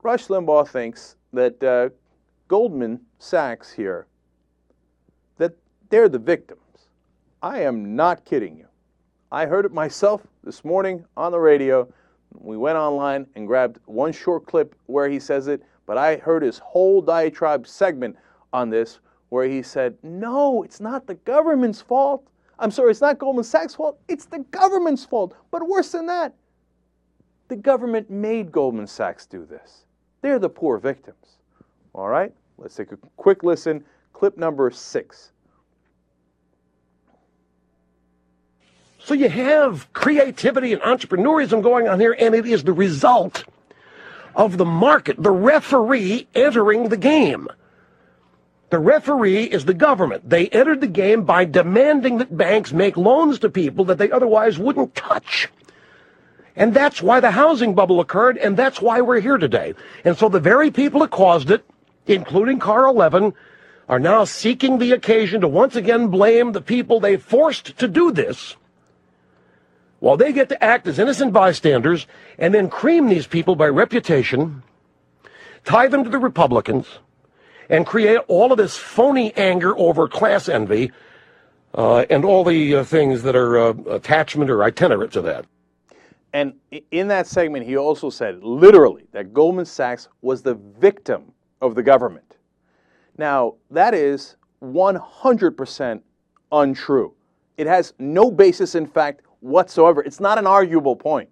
Rush Limbaugh thinks that Goldman Sachs here, that they're the victims. I am not kidding you. I heard it myself this morning on the radio. We went online and grabbed one short clip where he says it, but I heard his whole diatribe segment on this where he said, no, it's not the government's fault. I'm sorry, it's not Goldman Sachs' fault. It's the government's fault. But worse than that, the government made Goldman Sachs do this. They're the poor victims. All right, let's take a quick listen. Clip number 6. So you have creativity and entrepreneurism going on here, and it is the result of the market, the referee entering the game. The referee is the government. They entered the game by demanding that banks make loans to people that they otherwise wouldn't touch. And that's why the housing bubble occurred, and that's why we're here today. And so the very people that caused it, including Carl Levin, are now seeking the occasion to once again blame the people they forced to do this, while they get to act as innocent bystanders and then cream these people by reputation, tie them to the Republicans, and create all of this phony anger over class envy and all the things that are attachment or itinerant to that. And in that segment, he also said, literally, that Goldman Sachs was the victim of the government. Now, that is 100% untrue. It has no basis in fact whatsoever. It's not an arguable point.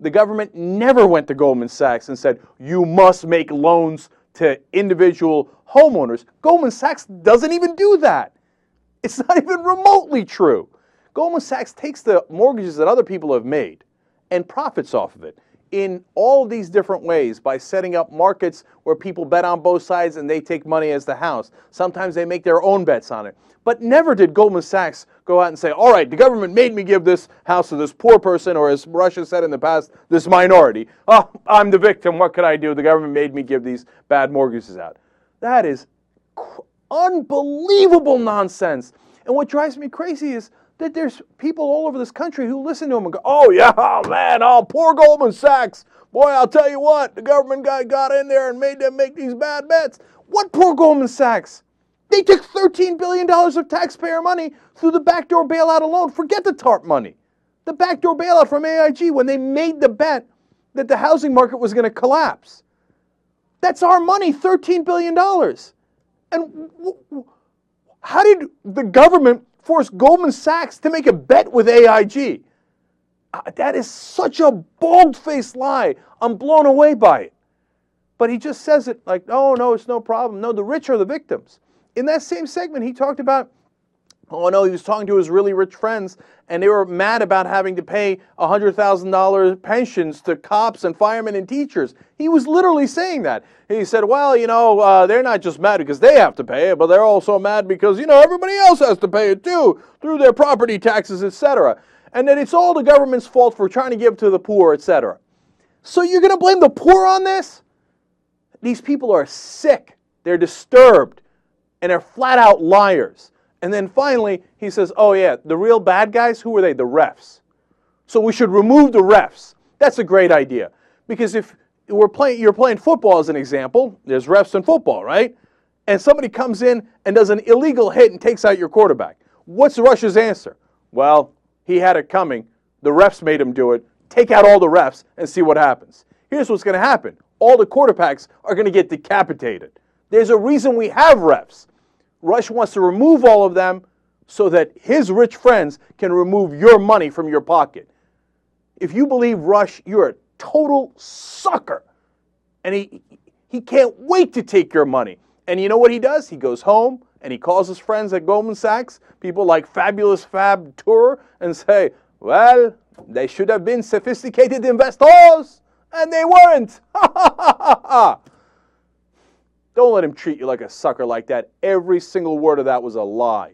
The government never went to Goldman Sachs and said, you must make loans to individual homeowners. Goldman Sachs doesn't even do that. It's not even remotely true. Goldman Sachs takes the mortgages that other people have made and profits off of it in all of these different ways by setting up markets where people bet on both sides and they take money as the house. Sometimes they make their own bets on it. But never did Goldman Sachs go out and say, all right, the government made me give this house to this poor person, or as Russia said in the past, this minority. Oh, I'm the victim. What could I do? The government made me give these bad mortgages out. That is unbelievable nonsense. And what drives me crazy is that there's people all over this country who listen to him and go, oh, yeah, oh, man, oh, poor Goldman Sachs. Boy, I'll tell you what, the government guy got in there and made them make these bad bets. What poor Goldman Sachs? They took $13 billion of taxpayer money through the backdoor bailout alone. Forget the TARP money. The backdoor bailout from AIG when they made the bet that the housing market was going to collapse. That's our money, $13 billion. And how did the government force Goldman Sachs to make a bet with AIG? That is such a bald-faced lie. I'm blown away by it. But he just says it like, oh, no, it's no problem. No, the rich are the victims. In that same segment, he talked about, oh, no, he was talking to his really rich friends, and they were mad about having to pay $100,000 pensions to cops and firemen and teachers. He was literally saying that. He said, well, you know, they're not just mad because they have to pay it, but they're also mad because, you know, everybody else has to pay it too, through their property taxes, etc. And that it's all the government's fault for trying to give to the poor, etc. So you're going to blame the poor on this? These people are sick. They're disturbed. And they're flat out liars. And then finally, he says, oh yeah, the real bad guys, who are they? The refs. So we should remove the refs. That's a great idea. Because if you're playing football as an example, there's refs in football, right? And somebody comes in and does an illegal hit and takes out your quarterback. What's Russia's answer? Well, he had it coming. The refs made him do it. Take out all the refs and see what happens. Here's what's going to happen. All the quarterbacks are going to get decapitated. There's a reason we have refs. Rush wants to remove all of them so that his rich friends can remove your money from your pocket. If you believe Rush, you're a total sucker. And he can't wait to take your money. And you know what he does? He goes home and he calls his friends at Goldman Sachs, people like Fabulous Fab Tour, and say, well, they should have been sophisticated investors, and they weren't. Don't let him treat you like a sucker like that. Every single word of that was a lie.